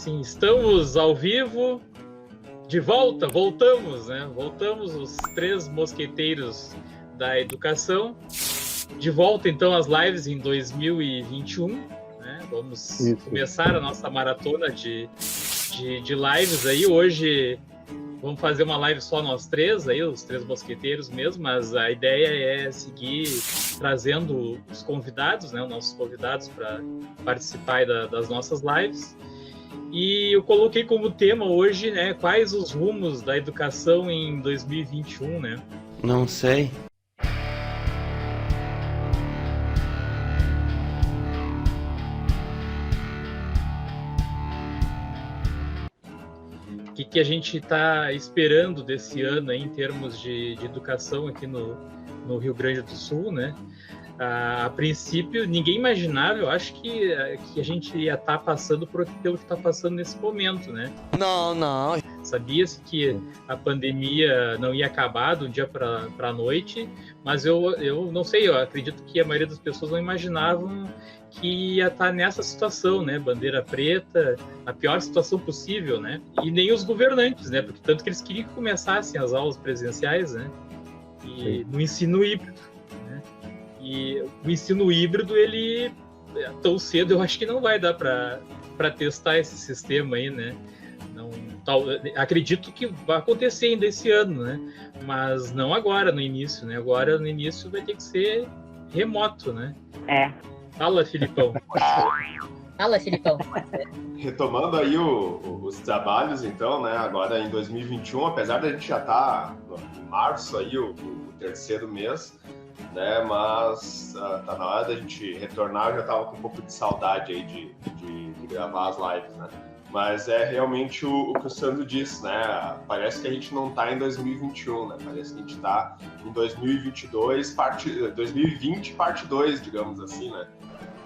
Sim, estamos ao vivo, de volta, voltamos, né? Voltamos os três mosqueteiros da educação, de volta então às lives em 2021, né? Vamos começar a nossa maratona de lives aí. Hoje vamos fazer uma live só nós três, aí, os três mosqueteiros mesmo, mas a ideia é seguir trazendo os convidados, né? Os nossos convidados para participar das nossas lives. E eu coloquei como tema hoje, né, quais os rumos da educação em 2021, né? Não sei. O que a gente está esperando desse ano aí, em termos de educação aqui no Rio Grande do Sul, né? A princípio, ninguém imaginava, eu acho que a gente ia estar passando pelo que está passando nesse momento, né? Não. Sabia-se que a pandemia não ia acabar do dia para a noite, mas eu não sei, eu acredito que a maioria das pessoas não imaginavam que ia estar nessa situação, né? Bandeira preta, a pior situação possível, né? E nem os governantes, né? Porque tanto que eles queriam que começassem as aulas presenciais, né? E no ensino híbrido. E o ensino híbrido, ele tão cedo, eu acho que não vai dar para testar esse sistema aí, né? Acredito que vai acontecer ainda esse ano, né? Mas não agora, no início, né? Agora, no início, vai ter que ser remoto, né? Fala, Filipão. Retomando aí os trabalhos, então, né? Agora em 2021, apesar da gente já estar em março aí, o terceiro mês, né? Mas tá na hora da gente retornar. Eu já tava com um pouco de saudade aí de gravar as lives, né? Mas é realmente o que o Sandro disse, né? Parece que a gente não tá em 2021, né? Parece que a gente tá em 2022, 2020, parte 2, digamos assim, né?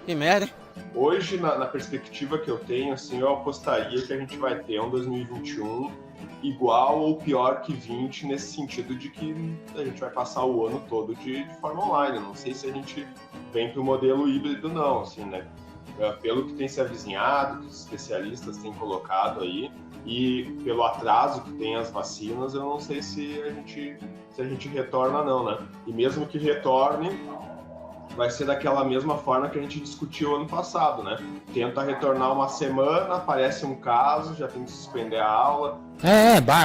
Que merda. Hoje, na perspectiva que eu tenho, assim, eu apostaria que a gente vai ter um 2021 igual ou pior que 20, nesse sentido de que a gente vai passar o ano todo de forma online. Não sei se a gente vem para o modelo híbrido, não, assim, né? Pelo que tem se avizinhado, que os especialistas têm colocado aí, e pelo atraso que tem as vacinas, eu não sei se a gente retorna, não, né? E mesmo que retorne, vai ser daquela mesma forma que a gente discutiu ano passado, né? Tenta retornar uma semana, aparece um caso, já tem que suspender a aula.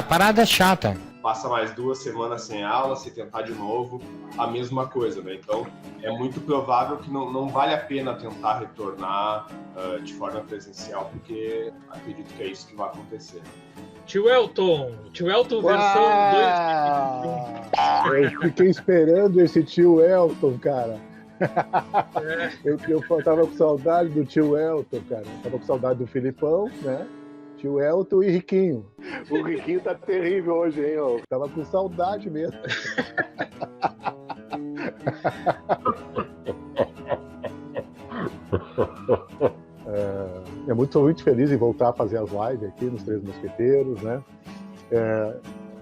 Parada chata. Passa mais 2 semanas sem aula, se tentar de novo, a mesma coisa, né? Então, é muito provável que não vale a pena tentar retornar de forma presencial, porque acredito que é isso que vai acontecer. Tio Elton versão 2021. Eu fiquei esperando esse tio Elton, cara. Eu tava com saudade do tio Elton, cara. Eu tava com saudade do Filipão, né? Tio Elton e Riquinho. O Riquinho tá terrível hoje, hein? Eu tava com saudade mesmo. Sou muito feliz em voltar a fazer as lives aqui nos Três Mosqueteiros, né?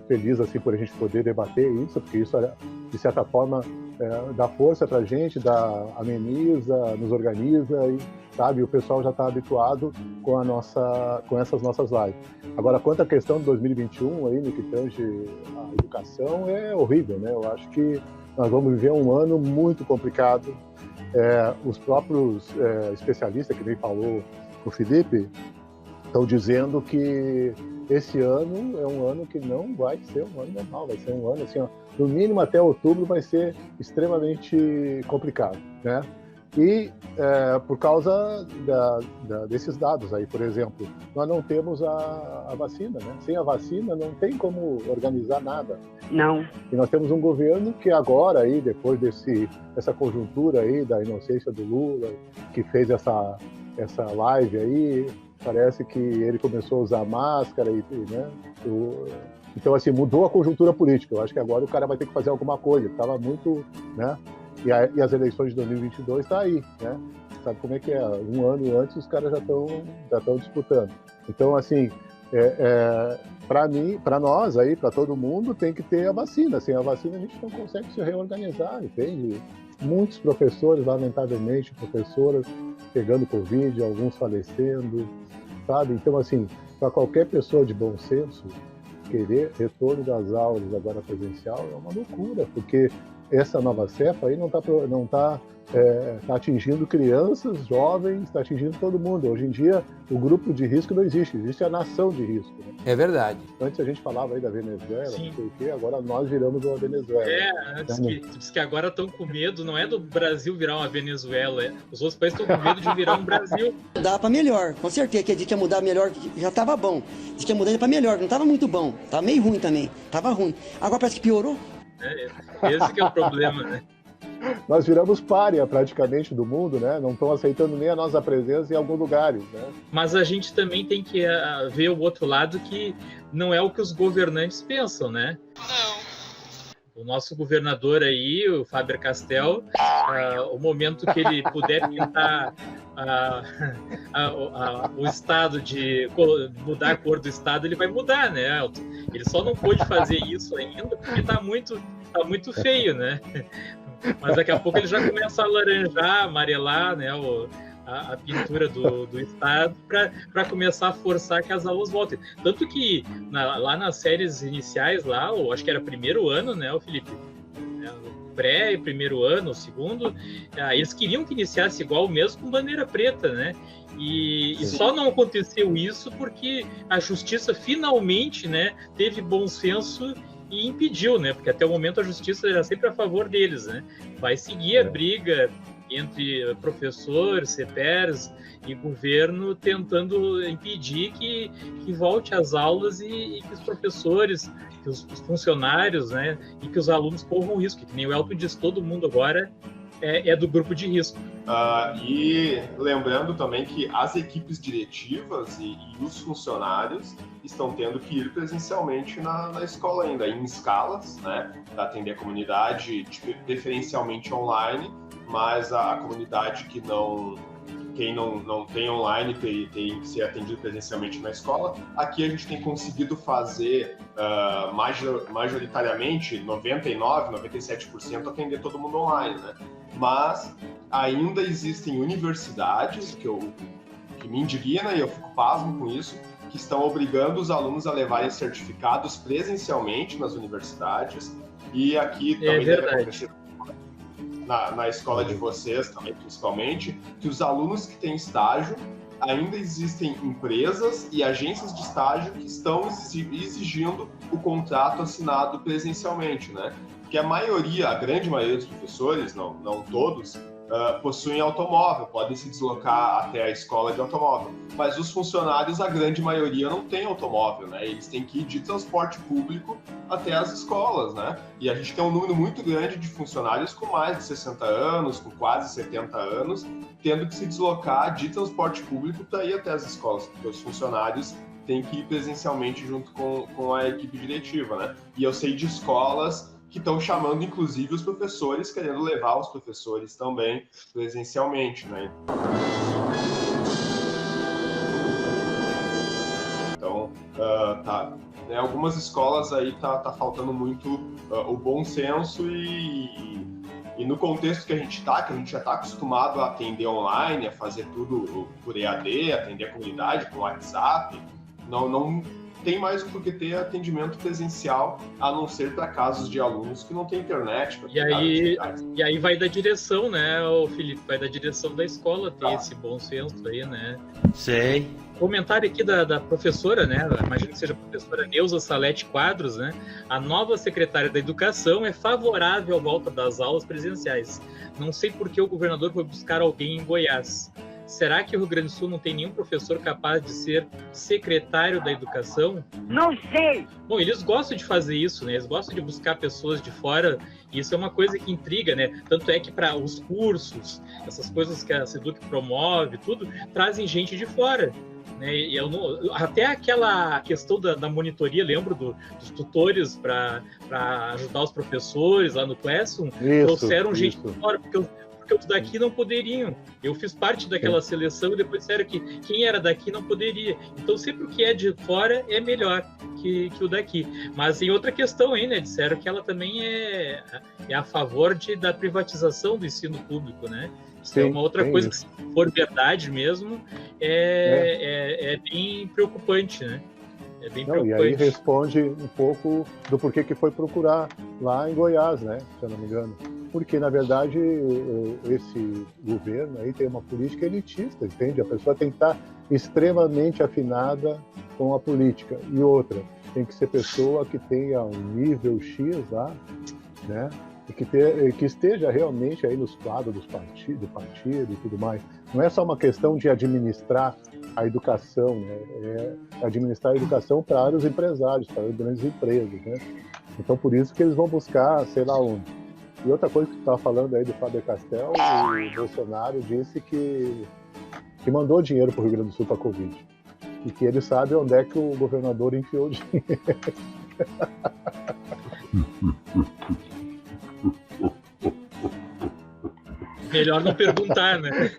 Feliz assim por a gente poder debater isso, porque isso, de certa forma, dá força pra gente, ameniza, nos organiza e, sabe, o pessoal já está habituado com essas nossas lives. Agora, quanto à questão de 2021, aí, no que tange a educação, é horrível, né? Eu acho que nós vamos viver um ano muito complicado. Os próprios especialistas, que nem falou o Felipe, estão dizendo que esse ano é um ano que não vai ser um ano normal, vai ser um ano assim, ó, no mínimo até outubro vai ser extremamente complicado, né? E por causa desses dados aí, por exemplo, nós não temos a vacina, né? Sem a vacina não tem como organizar nada. Não. E nós temos um governo que agora, aí, depois dessa conjuntura aí da inocência do Lula, que fez essa live aí, parece que ele começou a usar máscara né? Então, assim, mudou a conjuntura política. Eu acho que agora o cara vai ter que fazer alguma coisa. Estava muito, né? E as eleições de 2022 tá aí, né? Sabe como é que é? Um ano antes os caras já estão disputando. Então, assim, para nós aí, para todo mundo, tem que ter a vacina. Sem a vacina a gente não consegue se reorganizar, entende? Muitos professores, lamentavelmente, professoras pegando Covid, alguns falecendo. sabe? Então, assim, para qualquer pessoa de bom senso, querer retorno das aulas agora presencial é uma loucura, porque essa nova cepa aí não tá atingindo crianças, jovens, está atingindo todo mundo. Hoje em dia, o grupo de risco não existe, existe a nação de risco. Né? É verdade. Antes a gente falava aí da Venezuela, Sim. não sei o quê, agora nós viramos uma Venezuela. Diz que agora estão com medo, não é do Brasil virar uma Venezuela, os outros países estão com medo de virar um Brasil. Dá para melhor, com certeza, que a gente ia mudar melhor, já estava bom. Diz que ia mudar para melhor, não estava muito bom, estava meio ruim também, estava ruim. Agora parece que piorou. Esse que é o problema, né? Nós viramos pária praticamente do mundo, né? Não estão aceitando nem a nossa presença em alguns lugares, né? Mas a gente também tem que ver o outro lado, que não é o que os governantes pensam, né? Não. O nosso governador aí, o Faber-Castell, o momento que ele puder pintar o estado, de mudar a cor do estado, ele vai mudar, né? Ele só não pôde fazer isso ainda porque tá muito feio, né? Mas daqui a pouco ele já começa a alaranjar, amarelar, né, a pintura do estado para começar a forçar que as aulas voltem. Tanto que lá nas séries iniciais, lá, acho que era primeiro ano, né, o Felipe? Pré, primeiro ano, segundo, eles queriam que iniciasse igual mesmo com bandeira preta, né? E só não aconteceu isso porque a justiça finalmente, né, teve bom senso e impediu, né? Porque até o momento a justiça era sempre a favor deles, né? Vai seguir a briga entre professores, CEPERS e governo tentando impedir que volte às aulas e que os professores, que os funcionários, né? E que os alunos corram risco, que nem o Elton diz, todo mundo agora é do grupo de risco. E lembrando também que as equipes diretivas e os funcionários estão tendo que ir presencialmente na escola ainda, em escalas, né, para atender a comunidade, preferencialmente online, mas a comunidade quem não tem online tem que ser atendido presencialmente na escola. Aqui a gente tem conseguido fazer majoritariamente 97% atender todo mundo online, né? Mas ainda existem universidades que me indigna e eu fico pasmo com isso, que estão obrigando os alunos a levarem certificados presencialmente nas universidades, e aqui também deve acontecer na escola de vocês também, principalmente, que os alunos que têm estágio, ainda existem empresas e agências de estágio que estão exigindo o contrato assinado presencialmente, né? Porque a grande maioria dos professores, não todos, possuem automóvel, podem se deslocar até a escola de automóvel. Mas os funcionários, a grande maioria, não tem automóvel, né? Eles têm que ir de transporte público até as escolas, né? E a gente tem um número muito grande de funcionários com mais de 60 anos, com quase 70 anos, tendo que se deslocar de transporte público para ir até as escolas, porque os funcionários têm que ir presencialmente junto com a equipe diretiva, né? E eu sei de escolas que estão chamando, inclusive, os professores, querendo levar os professores também presencialmente, né? Então, algumas escolas aí tá faltando muito o bom senso e no contexto que a gente já está acostumado a atender online, a fazer tudo por EAD, atender a comunidade com WhatsApp, não tem mais o que ter atendimento presencial, a não ser para casos de alunos que não têm internet. E aí vai da direção, né, Felipe? Vai da direção da escola ter esse bom senso aí, né? Sei. Comentário aqui da professora, né? Imagino que seja a professora Neuza Salete Quadros, né? A nova secretária da Educação é favorável à volta das aulas presenciais. Não sei por que o governador foi buscar alguém em Goiás. Será que o Rio Grande do Sul não tem nenhum professor capaz de ser secretário da Educação? Não sei! Bom, eles gostam de fazer isso, né? Eles gostam de buscar pessoas de fora, e isso é uma coisa que intriga, né? Tanto é que para os cursos, essas coisas que a Seduc promove, tudo, trazem gente de fora. Né? E até aquela questão da monitoria, lembro dos tutores para ajudar os professores lá no Classroom, trouxeram gente de fora, porque os daqui não poderiam. Eu fiz parte daquela seleção e depois disseram que quem era daqui não poderia. Então, sempre o que é de fora é melhor que o daqui. Mas tem outra questão aí, né? Disseram que ela também é a favor da privatização do ensino público, né? Isso é uma outra coisa que, se for verdade mesmo, é bem preocupante, né? É bem preocupante. E aí responde um pouco do porquê que foi procurar lá em Goiás, né? Se eu não me engano. Porque, na verdade, esse governo aí tem uma política elitista, entende? A pessoa tem que estar extremamente afinada com a política. E outra, tem que ser pessoa que tenha um nível X lá, né? E que esteja realmente aí nos quadros do partido e tudo mais. Não é só uma questão de administrar a educação, né? É administrar a educação para os empresários, para as grandes empresas, né? Então, por isso que eles vão buscar, sei lá onde. E outra coisa que tu estava falando aí do Faber-Castell, o Bolsonaro disse que mandou dinheiro para o Rio Grande do Sul para a Covid. E que ele sabe onde é que o governador enfiou o dinheiro. Melhor não perguntar, né?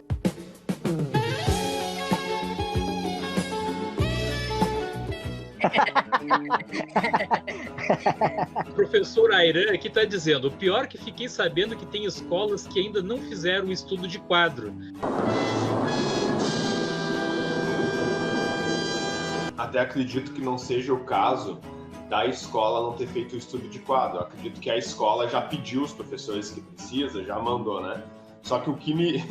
O professor Airan aqui está dizendo: o pior que fiquei sabendo que tem escolas que ainda não fizeram o estudo de quadro. Até acredito que não seja o caso da escola não ter feito o estudo de quadro. Eu acredito que a escola já pediu os professores que precisa, já mandou, né? Só que o que me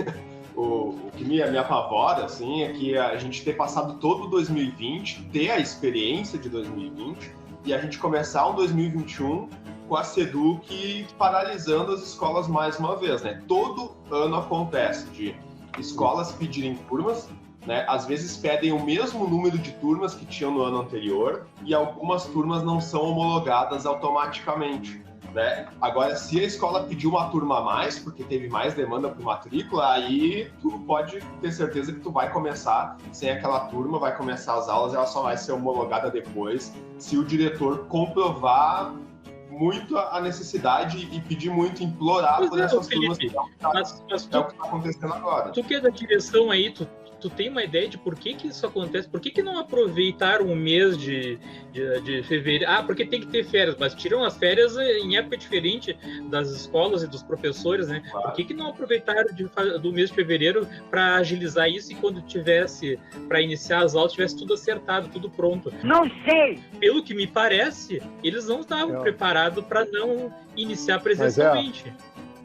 apavora, assim, é que a gente ter passado todo 2020, ter a experiência de 2020 e a gente começar um 2021 com a SEDUC paralisando as escolas mais uma vez, né? Todo ano acontece de escolas pedirem turmas, né? Às vezes pedem o mesmo número de turmas que tinham no ano anterior e algumas turmas não são homologadas automaticamente, né? Agora, se a escola pediu uma turma a mais, porque teve mais demanda por matrícula, aí tu pode ter certeza que tu vai começar sem aquela turma, vai começar as aulas, ela só vai ser homologada depois, se o diretor comprovar muito a necessidade e pedir muito, implorar por essas turmas. Que mas é o que está acontecendo agora. Tu que é da direção aí, tu tem uma ideia de por que isso acontece? Por que não aproveitaram um mês de fevereiro? Ah, porque tem que ter férias, mas tiram as férias em época diferente das escolas e dos professores, né? Claro. Por que não aproveitaram do mês de fevereiro para agilizar isso e quando tivesse para iniciar as aulas, tivesse tudo acertado, tudo pronto? Não sei! Pelo que me parece, eles não estavam preparados para não iniciar presencialmente.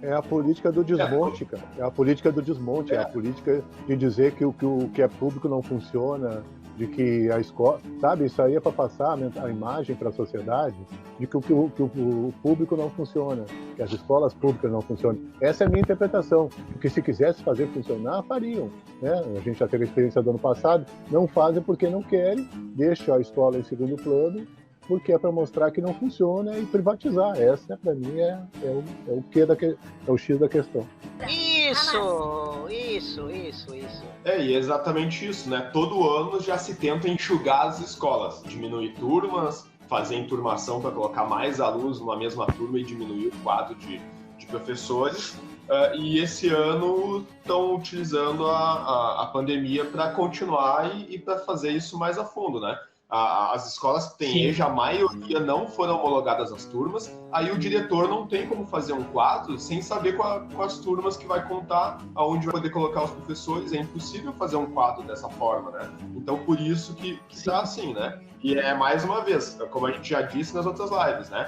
É a política do desmonte, cara. É a política do desmonte, é a política de dizer que o que é público não funciona, de que a escola... Sabe, isso aí é para passar a imagem para a sociedade de que o público não funciona, que as escolas públicas não funcionam. Essa é a minha interpretação. Porque se quisesse fazer funcionar, fariam, né? A gente já teve a experiência do ano passado, não fazem porque não querem, deixam a escola em segundo plano, porque é para mostrar que não funciona e privatizar. Essa, para mim, é o X da questão. Isso. E é exatamente isso, né? Todo ano já se tenta enxugar as escolas, diminuir turmas, fazer enturmação para colocar mais alunos numa mesma turma e diminuir o quadro de professores. E esse ano estão utilizando a pandemia para continuar e para fazer isso mais a fundo, né? As escolas que têm EJA, a maioria não foram homologadas as turmas, aí o diretor não tem como fazer um quadro sem saber com as turmas que vai contar, aonde vai poder colocar os professores, é impossível fazer um quadro dessa forma, né? Então, por isso que está assim, né? E mais uma vez, como a gente já disse nas outras lives, né?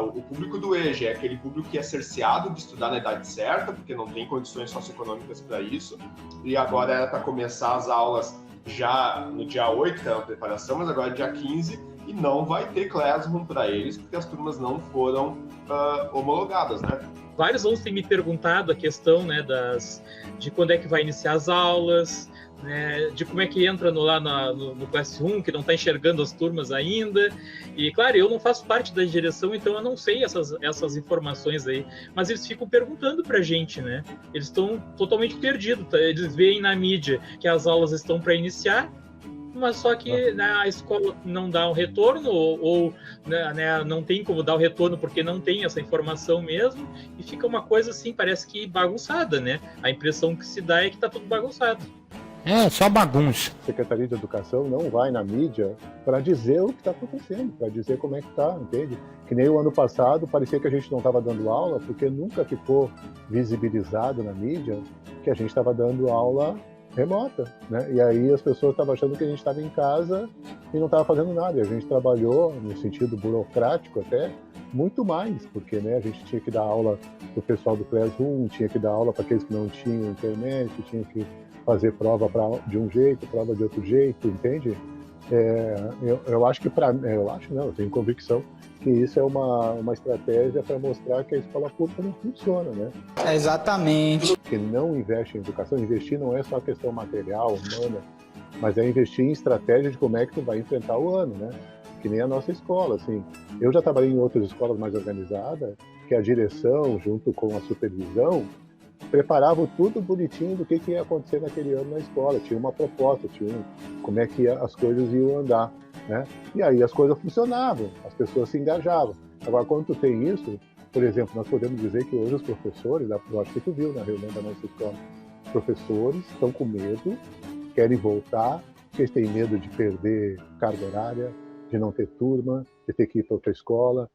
O público do EJA é aquele público que é cerceado de estudar na idade certa, porque não tem condições socioeconômicas para isso, e agora era para começar as aulas já no dia 8, que era a preparação, mas agora é dia 15, e não vai ter Classroom para eles, porque as turmas não foram homologadas, né? Vários alunos têm me perguntado a questão, né, de quando é que vai iniciar as aulas, né, de como é que entra lá no Classroom, que não está enxergando as turmas ainda. E, claro, eu não faço parte da direção, então eu não sei essas informações aí. Mas eles ficam perguntando para a gente, né? Eles estão totalmente perdidos. Tá? Eles veem na mídia que as aulas estão para iniciar, mas só que né, a escola não dá um retorno, ou né, não tem como dar o retorno porque não tem essa informação mesmo, e fica uma coisa assim, parece que bagunçada, né? A impressão que se dá é que está tudo bagunçado. É, só bagunça. A Secretaria de Educação não vai na mídia para dizer o que está acontecendo, para dizer como é que está, entende? Que nem o ano passado, parecia que a gente não estava dando aula, porque nunca ficou visibilizado na mídia que a gente estava dando aula remota, né? E aí as pessoas estavam achando que a gente estava em casa e não estava fazendo nada. E a gente trabalhou, no sentido burocrático até, muito mais, porque, né, a gente tinha que dar aula para o pessoal do Classroom, tinha que dar aula para aqueles que não tinham internet, tinha que fazer prova de um jeito, prova de outro jeito, entende? Eu acho que eu tenho convicção que isso é uma estratégia para mostrar que a escola pública não funciona, né? Exatamente. Que não investe em educação, investir não é só questão material, humana, mas é investir em estratégia de como é que tu vai enfrentar o ano, né? Que nem a nossa escola, assim. Eu já trabalhei em outras escolas mais organizadas, que a direção, junto com a supervisão, preparavam tudo bonitinho do que ia acontecer naquele ano na escola. Tinha uma proposta, como é que as coisas iam andar, né? E aí as coisas funcionavam, as pessoas se engajavam. Agora, quando tu tem isso, por exemplo, nós podemos dizer que hoje os professores, eu acho que tu viu na reunião da nossa escola, os professores estão com medo, querem voltar, porque eles têm medo de perder carga horária, de não ter turma, de ter que ir para outra escola.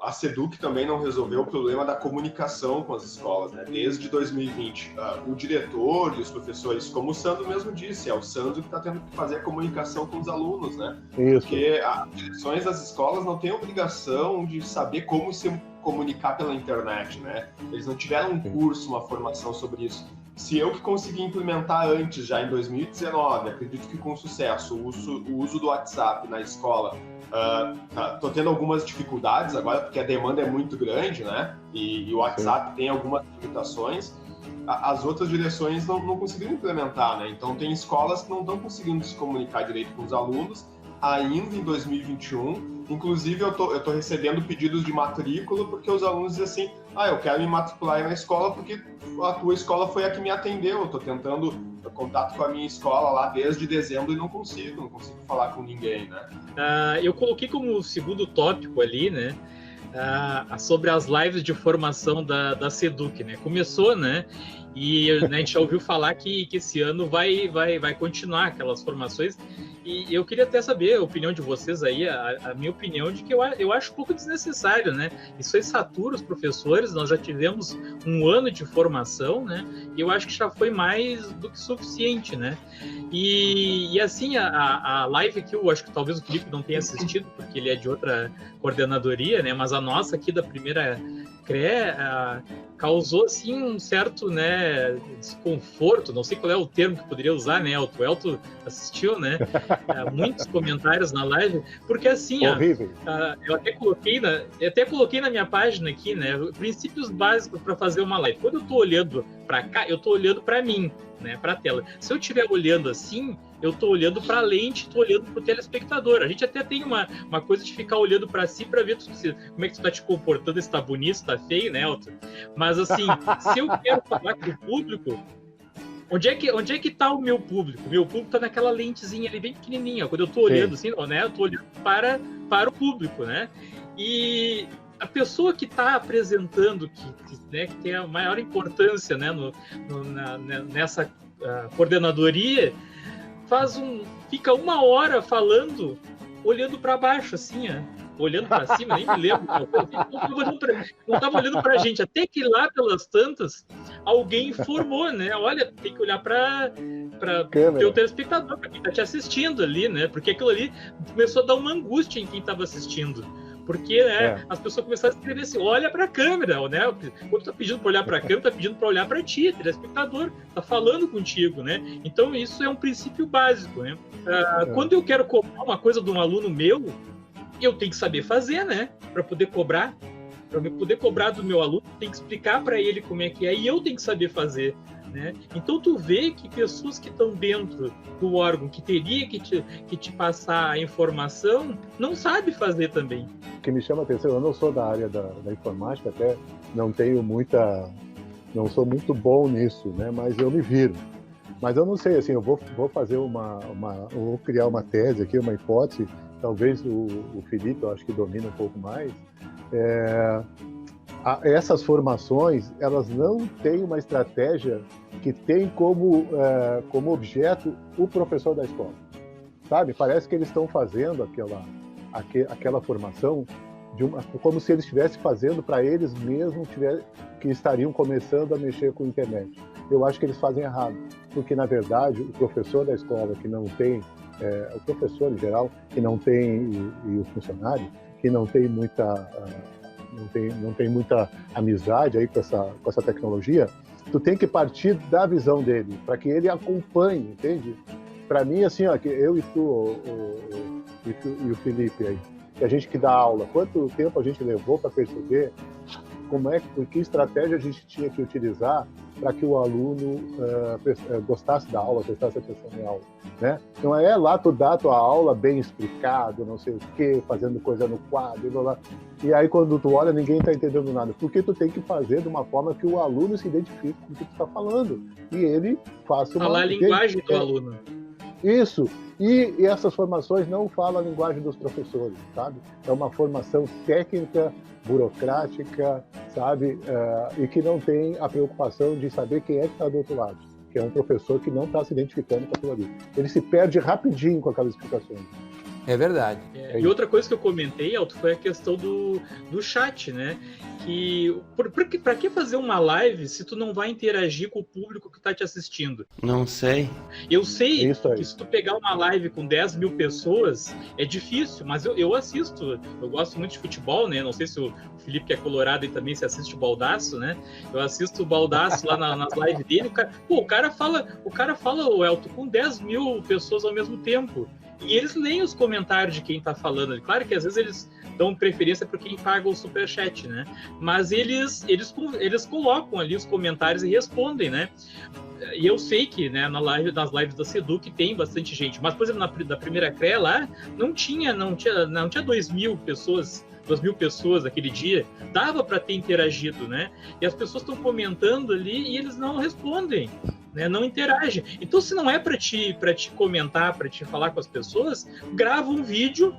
A SEDUC também não resolveu o problema da comunicação com as escolas, né? Desde 2020. O diretor e os professores, como o Sandro mesmo disse, é o Sandro que está tendo que fazer a comunicação com os alunos, né? Isso. Porque as direções das escolas não têm obrigação de saber como se comunicar pela internet, né? Eles não tiveram um curso, uma formação sobre isso. Se eu que consegui implementar antes, já em 2019, acredito que com sucesso, o uso do WhatsApp na escola, tô tendo algumas dificuldades agora, porque a demanda é muito grande, né? E o WhatsApp tem algumas limitações. As outras direções não conseguiram implementar, né? Então tem escolas que não estão conseguindo se comunicar direito com os alunos ainda em 2021. Inclusive, eu tô recebendo pedidos de matrícula porque os alunos dizem assim, eu quero me matricular na escola porque a tua escola foi a que me atendeu. Eu tô tentando contato com a minha escola lá desde dezembro e não consigo falar com ninguém, né? Eu coloquei como segundo tópico ali, né, sobre as lives de formação da SEDUC, né? Começou, né? E né, a gente já ouviu falar que esse ano vai continuar aquelas formações. E eu queria até saber a opinião de vocês aí, a minha opinião de que eu acho um pouco desnecessário, né? Isso aí satura os professores, nós já tivemos um ano de formação, né? E eu acho que já foi mais do que suficiente, né? E assim, a live aqui, eu acho que talvez o Felipe não tenha assistido, porque ele é de outra coordenadoria, né? Mas a nossa aqui da primeira CRE causou, assim, um certo, né, desconforto, não sei qual é o termo que poderia usar, né, o Elton assistiu, né, muitos comentários na live, porque assim, eu até coloquei na minha página aqui, né, princípios básicos para fazer uma live. Quando eu estou olhando para cá, eu estou olhando para mim, né, para a tela. Se eu estiver olhando assim, eu estou olhando para a lente, estou olhando para o telespectador. A gente até tem uma coisa de ficar olhando para si para ver como é que tu está te comportando, se está bonito, se está feio, né, Elton? Mas assim, se eu quero falar com o público, onde é que está o meu público? O meu público está naquela lentezinha ali bem pequenininha. Quando eu estou olhando assim, né, eu estou olhando para o público, né? E a pessoa que está apresentando, que tem a maior importância, né, nessa coordenadoria, fica 1 hora falando, olhando para baixo, assim, olhando para cima, nem me lembro. Não estava olhando para a gente, até que lá pelas tantas, alguém informou, né? Olha, tem que olhar para o teu telespectador, para quem está te assistindo ali, né? Porque aquilo ali começou a dar uma angústia em quem estava assistindo. Porque, né, as pessoas começaram a escrever assim, olha para a câmera, né? Quando tu tá pedindo para olhar para a câmera, tá pedindo para olhar para ti, telespectador, tá falando contigo, né? Então isso é um princípio básico, né? Quando eu quero cobrar uma coisa de um aluno meu, eu tenho que saber fazer, né? Para poder cobrar. Para poder cobrar do meu aluno, tem que explicar para ele como é que é, e eu tenho que saber fazer, né? Então tu vê que pessoas que estão dentro do órgão, que teria que te passar a informação, não sabe fazer também. O que me chama a atenção, eu não sou da área da informática, até não sou muito bom nisso, né? Mas eu me viro. Mas eu não sei, assim, eu vou fazer vou criar uma tese aqui, uma hipótese, talvez o Felipe, eu acho que domina um pouco mais. Essas formações, elas não têm uma estratégia que tem como objeto o professor da escola, sabe? Parece que eles estão fazendo aquela formação como se eles estivessem fazendo para eles mesmos que estariam começando a mexer com a internet. Eu acho que eles fazem errado, porque na verdade o professor da escola que não tem, o professor em geral que não tem e o funcionário que não tem muita amizade aí com essa tecnologia, tu tem que partir da visão dele para que ele acompanhe, entende? Para mim assim, ó, que eu e tu e o Felipe aí, que a gente que dá aula, quanto tempo a gente levou para perceber que estratégia a gente tinha que utilizar para que o aluno gostasse da aula, prestasse atenção na aula, né? Não é lá tu dar a tua aula bem explicado, não sei o quê, fazendo coisa no quadro, blá, blá. E aí quando tu olha ninguém está entendendo nada, porque tu tem que fazer de uma forma que o aluno se identifique com o que tu está falando e ele faça falar a linguagem do aluno. Isso. E essas formações não falam a linguagem dos professores, sabe? É uma formação técnica, burocrática, sabe? E que não tem a preocupação de saber quem é que está do outro lado, que é um professor que não está se identificando com aquilo ali. Ele se perde rapidinho com aquelas explicações. É verdade. E outra coisa que eu comentei, Elton, foi a questão do chat, né? Que para que fazer uma live se tu não vai interagir com o público que está te assistindo? Não sei. Eu sei que se tu pegar uma live com 10 mil pessoas, é difícil, mas eu assisto. Eu gosto muito de futebol, né? Não sei se o Felipe, que é colorado, e também se assiste o Baldaço, né? Eu assisto o Baldaço lá nas lives dele. O cara fala, o Elton, com 10 mil pessoas ao mesmo tempo. E eles leem os comentários de quem está falando. Claro que às vezes eles dão preferência para quem paga o superchat, né? Mas eles colocam ali os comentários e respondem, né? E eu sei que, né, nas lives da Seduc tem bastante gente. Mas, por exemplo, da primeira CRE lá, não tinha 2 mil pessoas. 2 mil pessoas aquele dia, dava para ter interagido, né? E as pessoas estão comentando ali e eles não respondem, né? Não interagem. Então, se não é para te comentar, para te falar com as pessoas, grava um vídeo,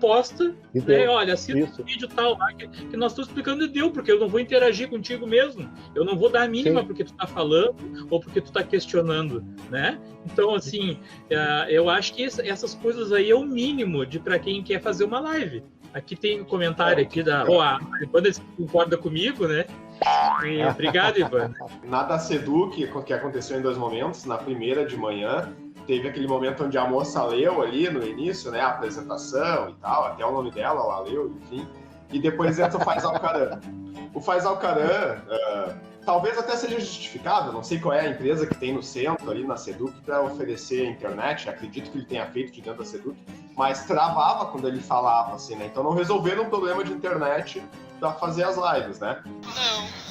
posta, né? Olha, assista um vídeo tal lá que nós estamos explicando e deu, porque eu não vou interagir contigo mesmo. Eu não vou dar a mínima porque tu está falando ou porque tu está questionando, né? Então, assim, eu acho que essas coisas aí é o mínimo para quem quer fazer uma live. Aqui tem um comentário aqui da a Ivan concorda comigo, né? E, obrigado, Ivan. Na da Seduc, que aconteceu em 2 momentos, na primeira de manhã, teve aquele momento onde a moça leu ali no início, né, a apresentação e tal, até o nome dela, ela leu, enfim, e depois entra o Faz Alcaran. O Faz Alcaran, talvez até seja justificado, não sei qual é a empresa que tem no centro, ali na Seduc, para oferecer internet, acredito que ele tenha feito de dentro da Seduc, mas travava quando ele falava, assim, né, então não resolveram um problema de internet para fazer as lives, né? Não.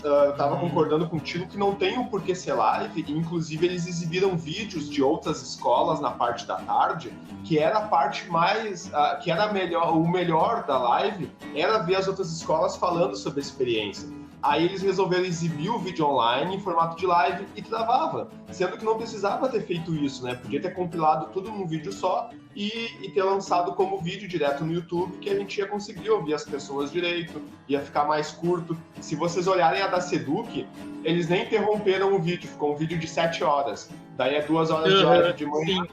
Eu tava concordando contigo que não tem o porquê ser live, e inclusive eles exibiram vídeos de outras escolas na parte da tarde, que era a parte mais, que era o melhor da live, era ver as outras escolas falando sobre a experiência. Aí eles resolveram exibir o vídeo online em formato de live e travava, sendo que não precisava ter feito isso, né? Podia ter compilado tudo num vídeo só e ter lançado como vídeo direto no YouTube, que a gente ia conseguir ouvir as pessoas direito, ia ficar mais curto. Se vocês olharem a da Seduc, eles nem interromperam o vídeo, ficou um vídeo de 7 horas. Daí é 2 horas de live de manhã,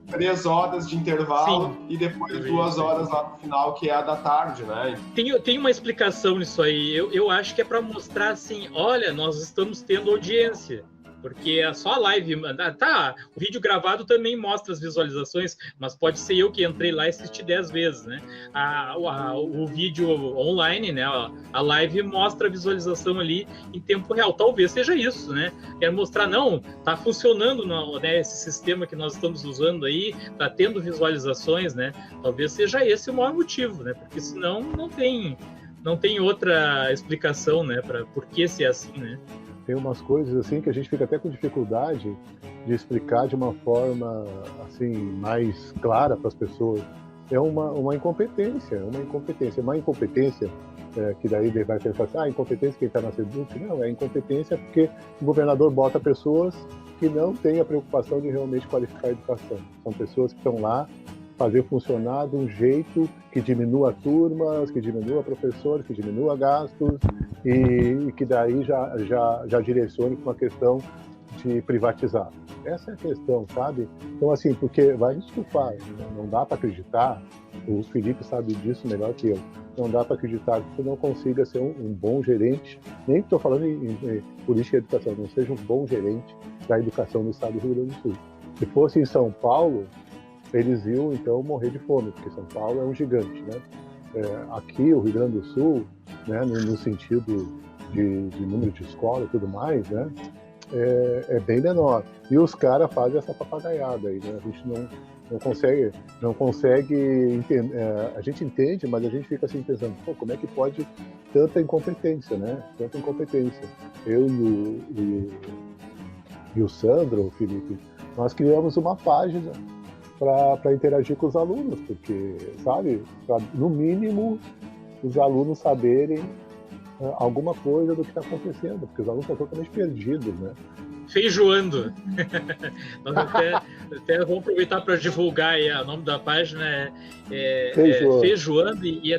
3 horas de intervalo e depois 2 horas lá no final, que é a da tarde, né? Tem uma explicação nisso aí. Eu acho que é para mostrar assim, olha, nós estamos tendo audiência. Porque é só a live... Tá, o vídeo gravado também mostra as visualizações, mas pode ser eu que entrei lá e assisti 10 vezes, né? O vídeo online, né? A live mostra a visualização ali em tempo real. Talvez seja isso, né? Quero mostrar, não, tá funcionando, né, esse sistema que nós estamos usando aí, tá tendo visualizações, né? Talvez seja esse o maior motivo, né? Porque senão não tem outra explicação, né? Para por que ser assim, né? Tem umas coisas assim que a gente fica até com dificuldade de explicar de uma forma assim mais clara para as pessoas. É uma incompetência, que daí vai pensar assim, incompetência quem está na Seduc. Não, é incompetência porque o governador bota pessoas que não têm a preocupação de realmente qualificar a educação. São pessoas que estão lá fazer funcionar de um jeito que diminua turmas, que diminua professores, que diminua gastos e que daí já direcione para uma questão pode privatizar. Essa é a questão, sabe? Então, assim, porque vai estufar, não dá para acreditar, o Felipe sabe disso melhor que eu, não dá para acreditar que tu não consiga ser um bom gerente, nem que estou falando em política de educação, não seja um bom gerente da educação no estado do Rio Grande do Sul. Se fosse em São Paulo, eles iam, então, morrer de fome, porque São Paulo é um gigante, né? Aqui, o Rio Grande do Sul, né, no sentido de número de escola e tudo mais, né, é bem menor. E os caras fazem essa papagaiada aí, né? A gente não consegue entender, a gente entende, mas a gente fica assim pensando, pô, como é que pode tanta incompetência, né? Tanta incompetência. Eu e o Sandro, o Felipe, nós criamos uma página para interagir com os alunos, porque, sabe, pra, no mínimo, os alunos saberem alguma coisa do que está acontecendo, porque os alunos estão totalmente perdidos, né? Feijoando. Nós até vamos aproveitar para divulgar aí, o nome da página é Feijoando, e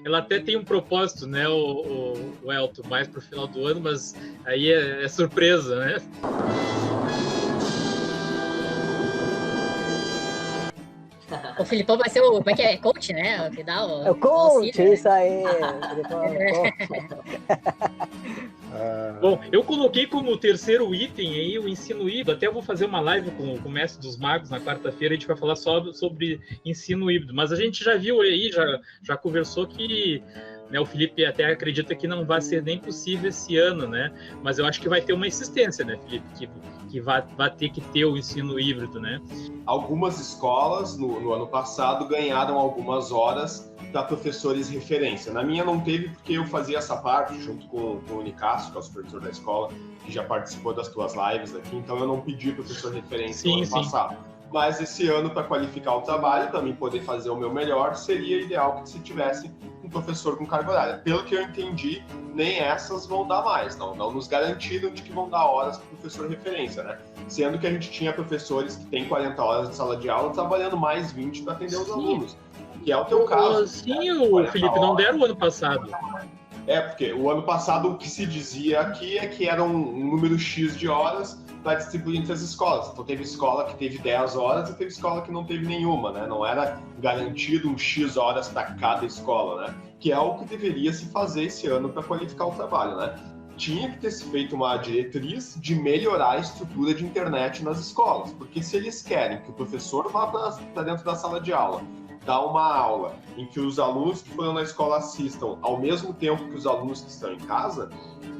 ela até tem um propósito, né, o Elton, mais para o final do ano, mas aí é surpresa, né? O Filipão vai ser o, como é que é? Coach, né? Que dá o, É o coach, auxílio, isso aí. Filipão é o coach. Bom, eu coloquei como terceiro item aí o ensino híbrido. Até eu vou fazer uma live com o Mestre dos Magos na quarta-feira, a gente vai falar sobre ensino híbrido. Mas a gente já viu aí, já conversou que, né, o Felipe até acredita que não vai ser nem possível esse ano, né? Mas eu acho que vai ter uma insistência, né, Felipe? Que vai ter que ter o ensino híbrido, né? Algumas escolas, no ano passado, ganharam algumas horas para professores referência. Na minha não teve, porque eu fazia essa parte junto com o Nicasso, que é o supervisor da escola, que já participou das tuas lives aqui, então eu não pedi professor referência no ano passado. Mas esse ano, para qualificar o trabalho, para mim poder fazer o meu melhor, seria ideal que se tivesse um professor com carga horária. Pelo que eu entendi, nem essas vão dar mais, não nos garantiram de que vão dar horas para o professor referência, né? Sendo que a gente tinha professores que têm 40 horas de sala de aula trabalhando mais 20 para atender os alunos, que é o teu caso. Sim, o Felipe, não deram o ano passado. Porque o ano passado o que se dizia aqui é que era um número X de horas para distribuir entre as escolas. Então teve escola que teve 10 horas e teve escola que não teve nenhuma, né? Não era garantido um X horas para cada escola, né? Que é o que deveria se fazer esse ano para qualificar o trabalho, né? Tinha que ter se feito uma diretriz de melhorar a estrutura de internet nas escolas, porque se eles querem que o professor vá para dentro da sala de aula, dar uma aula em que os alunos que foram na escola assistam ao mesmo tempo que os alunos que estão em casa,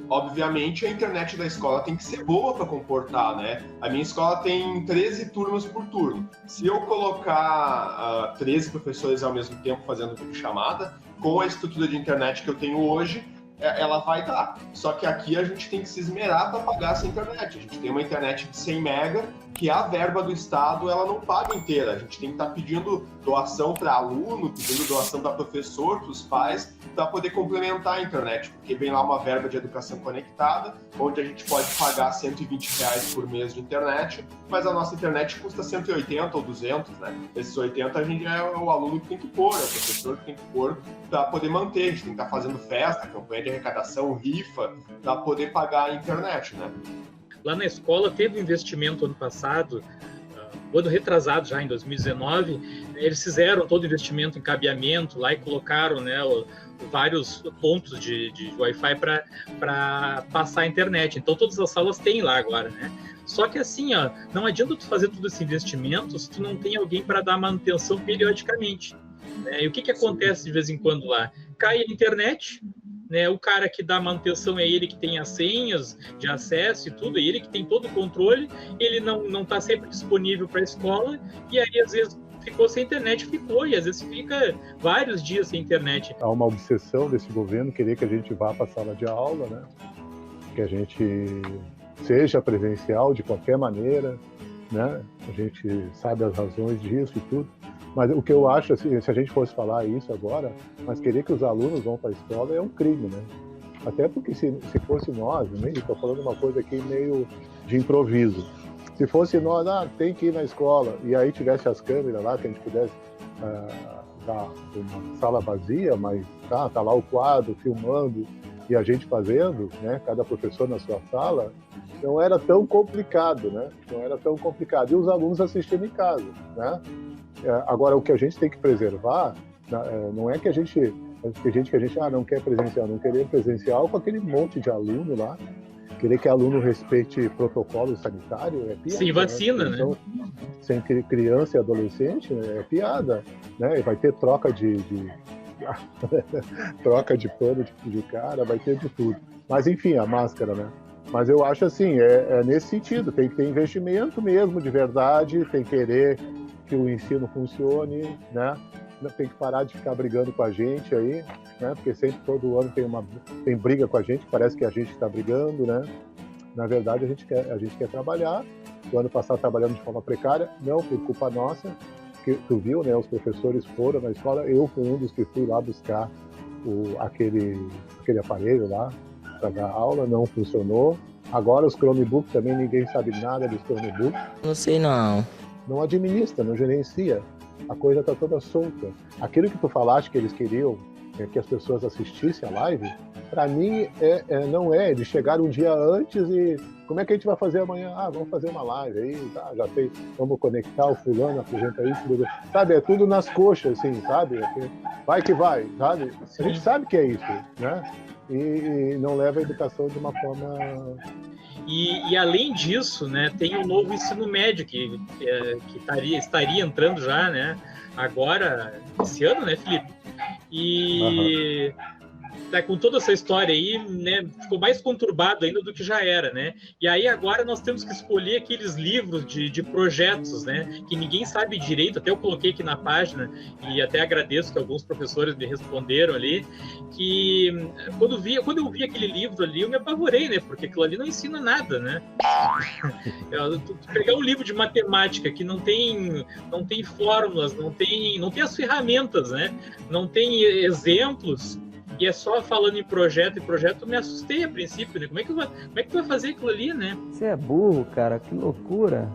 obviamente a internet da escola tem que ser boa para comportar, né? A minha escola tem 13 turmas por turno. Se eu colocar 13 professores ao mesmo tempo fazendo videochamada, com a estrutura de internet que eu tenho hoje, ela vai dar. Só que aqui a gente tem que se esmerar para pagar essa internet. A gente tem uma internet de 100 mega, que a verba do Estado ela não paga inteira. A gente tem que estar pedindo doação para aluno, pedindo doação para professor, para os pais, para poder complementar a internet. Porque vem lá uma verba de educação conectada, onde a gente pode pagar R$120 por mês de internet, mas a nossa internet custa 180 ou 200, né? Esses 80 a gente é o aluno que tem que pôr, é o professor que tem que pôr para poder manter. A gente tem que estar fazendo festa, campanha de arrecadação, rifa, para poder pagar a internet, né? Lá na escola teve um investimento ano passado, o ano retrasado já, em 2019, eles fizeram todo o investimento em cabeamento lá e colocaram, né, vários pontos de Wi-Fi para passar a internet. Então todas as salas têm lá agora, né? Só que assim, não adianta tu fazer todo esse investimento se tu não tem alguém para dar manutenção periodicamente, né? E o que acontece de vez em quando lá? Cai a internet, né, o cara que dá manutenção é ele que tem as senhas de acesso e tudo, é ele que tem todo o controle, ele não está sempre disponível para a escola, e aí às vezes ficou sem internet, e às vezes fica vários dias sem internet. Há uma obsessão desse governo querer que a gente vá para a sala de aula, né? Que a gente seja presencial de qualquer maneira, né? A gente sabe as razões disso e tudo. Mas o que eu acho, assim, se a gente fosse falar isso agora, mas querer que os alunos vão para a escola é um crime, né? Até porque se fosse nós, estou falando uma coisa aqui meio de improviso, se fosse nós, tem que ir na escola, e aí tivesse as câmeras lá, que a gente pudesse dar uma sala vazia, mas tá lá o quadro, filmando, e a gente fazendo, né, cada professor na sua sala, não era tão complicado, né? Não era tão complicado. E os alunos assistindo em casa, né? Agora, o que a gente tem que preservar, não é que a gente não quer presencial, não querer presencial com aquele monte de aluno lá, querer que aluno respeite protocolo sanitário é piada. Sem vacina, né? Então, sem criança e adolescente é piada, né? Vai ter troca de troca de pano de cara, vai ter de tudo. Mas enfim, a máscara, né? Mas eu acho assim, é nesse sentido, tem que ter investimento mesmo, de verdade, tem que querer que o ensino funcione, né? Tem que parar de ficar brigando com a gente aí, né? Porque sempre, todo ano tem briga com a gente, parece que a gente está brigando, né? Na verdade, a gente quer trabalhar. O ano passado trabalhando de forma precária, não por culpa nossa, que tu viu, né? Os professores foram na escola, eu fui um dos que fui lá buscar aquele aparelho lá para dar aula, não funcionou. Agora os Chromebooks também, ninguém sabe nada dos Chromebooks. Não sei não. Não administra, não gerencia. A coisa está toda solta. Aquilo que tu falaste que eles queriam que as pessoas assistissem a live, para mim não é. Eles chegaram um dia antes e como é que a gente vai fazer amanhã? Vamos fazer uma live aí, tá? Já fez, vamos conectar o fulano, apresenta isso, sabe? É tudo nas coxas, assim, sabe? Vai que vai, sabe? A gente sabe que é isso, né? E não leva a educação de uma forma... E além disso, né, tem o novo ensino médio que estaria entrando já, né, agora, esse ano, né, Felipe? E com toda essa história aí, né, ficou mais conturbado ainda do que já era, né? E aí agora nós temos que escolher aqueles livros de projetos, né, que ninguém sabe direito. Até eu coloquei aqui na página e até agradeço que alguns professores me responderam ali, que quando eu vi aquele livro ali, eu me apavorei, né? Porque aquilo ali não ensina nada, né? Pegar um livro de matemática que não tem fórmulas, não tem as ferramentas, né? Não tem exemplos, e é só falando em projeto, eu me assustei a princípio, né? Como é que tu vai fazer aquilo ali, né? Você é burro, cara, que loucura.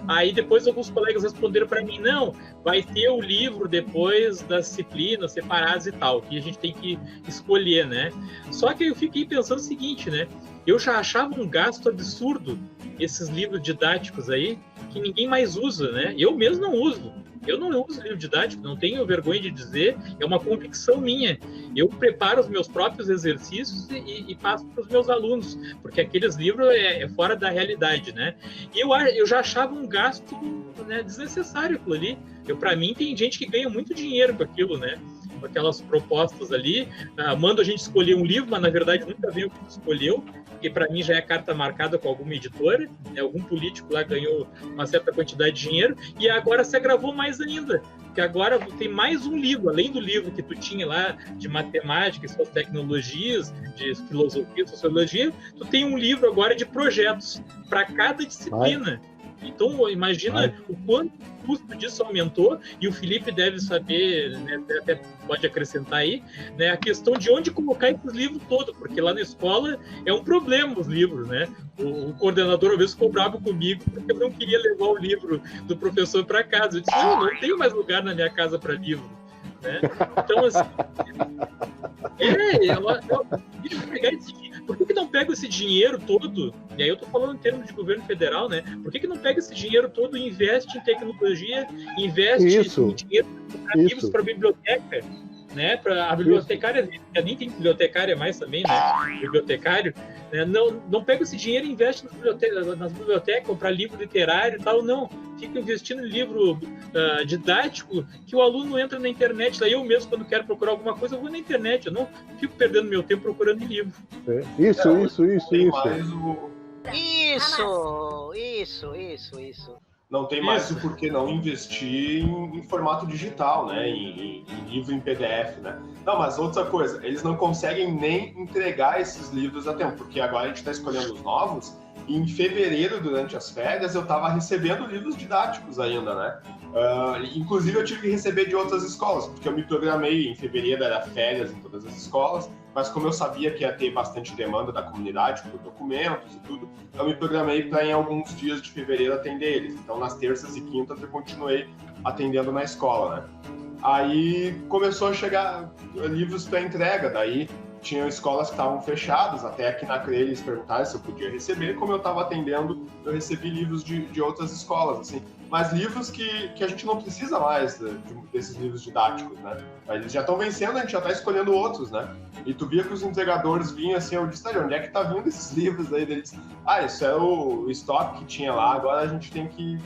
Aí depois alguns colegas responderam para mim, não, vai ter o livro depois das disciplinas separadas e tal, que a gente tem que escolher, né? Só que eu fiquei pensando o seguinte, né? Eu já achava um gasto absurdo esses livros didáticos aí, que ninguém mais usa, né? Eu mesmo não uso. Eu não uso livro didático, não tenho vergonha de dizer, é uma convicção minha. Eu preparo os meus próprios exercícios e passo para os meus alunos, porque aqueles livros é fora da realidade, né? E eu já achava um gasto, né, desnecessário aquilo ali. Para mim, tem gente que ganha muito dinheiro com aquilo, né? Com aquelas propostas ali, manda a gente escolher um livro, mas na verdade nunca vem o que tu escolheu, porque para mim já é carta marcada com alguma editora, né? Algum político lá ganhou uma certa quantidade de dinheiro, e agora se agravou mais ainda, porque agora tem mais um livro, além do livro que tu tinha lá de matemática e suas tecnologias, de filosofia, sociologia, tu tem um livro agora de projetos para cada disciplina. Então, imagina o quanto o custo disso aumentou, e o Felipe deve saber, né, até pode acrescentar aí, né, a questão de onde colocar esses livros todos, porque lá na escola é um problema os livros, né? O coordenador, às vezes, ficou bravo comigo, porque eu não queria levar o livro do professor para casa. Eu disse, não tenho mais lugar na minha casa para livro, né? Então, assim... Por que não pega esse dinheiro todo? E aí eu tô falando em termos de governo federal, né? Por que não pega esse dinheiro todo e investe em tecnologia, investe em dinheiro para livros para biblioteca, né? Para a bibliotecária, nem tem bibliotecária mais também, né? Bibliotecário, né? Não pega esse dinheiro e investe nas bibliotecas, comprar livro literário e tal, não. Fica investindo em livro didático, que o aluno entra na internet. Daí eu mesmo, quando quero procurar alguma coisa, eu vou na internet. Eu não fico perdendo meu tempo procurando livro. Isso. Não tem mais o porquê não investir em formato digital, né? Em livro em PDF, né? Não, mas outra coisa, eles não conseguem nem entregar esses livros a tempo, porque agora a gente está escolhendo os novos, e em fevereiro, durante as férias, eu estava recebendo livros didáticos ainda, né? Inclusive eu tive que receber de outras escolas, porque eu me programei, em fevereiro era férias em todas as escolas, mas como eu sabia que ia ter bastante demanda da comunidade por documentos e tudo, eu me programei para em alguns dias de fevereiro atender eles. Então nas terças e quintas eu continuei atendendo na escola, né? Aí começou a chegar livros para entrega, daí tinham escolas que estavam fechadas, até aqui na CRE eles perguntaram se eu podia receber, como eu estava atendendo, eu recebi livros de outras escolas, assim, mas livros que a gente não precisa mais desses livros didáticos, né? Eles já estão vencendo, a gente já está escolhendo outros, né? E tu via que os entregadores vinham assim, eu disse, onde é que tá vindo esses livros aí deles? Isso é o estoque que tinha lá, agora a gente tem que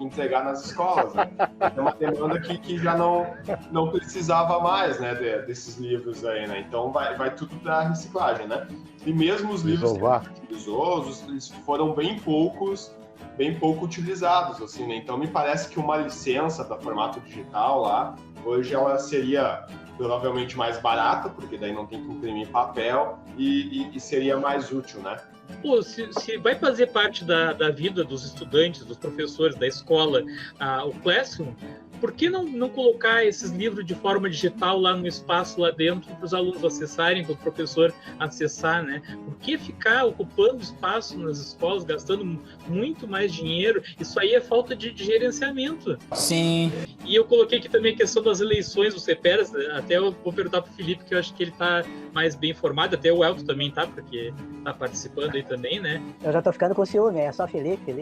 entregar nas escolas, né? É uma demanda que já não precisava mais, né, desses livros aí, né? Então vai tudo da reciclagem, né? E mesmo os livros que a gente utilizou, eles foram bem pouco utilizados, assim, né? Então me parece que uma licença para formato digital lá, hoje ela seria provavelmente mais barata, porque daí não tem que imprimir papel e seria mais útil, né? Pô, se vai fazer parte da vida dos estudantes, dos professores, da escola, o Classroom, por que não colocar esses livros de forma digital lá no espaço lá dentro para os alunos acessarem, para o professor acessar, né? Por que ficar ocupando espaço nas escolas, gastando muito mais dinheiro? Isso aí é falta de gerenciamento. Sim. E eu coloquei aqui também a questão das eleições do CEPERS, até eu vou perguntar para o Felipe, que eu acho que ele está mais bem informado, até o Elton também tá, porque está participando aí também, né? Eu já tô ficando com ciúme, é só Felipe.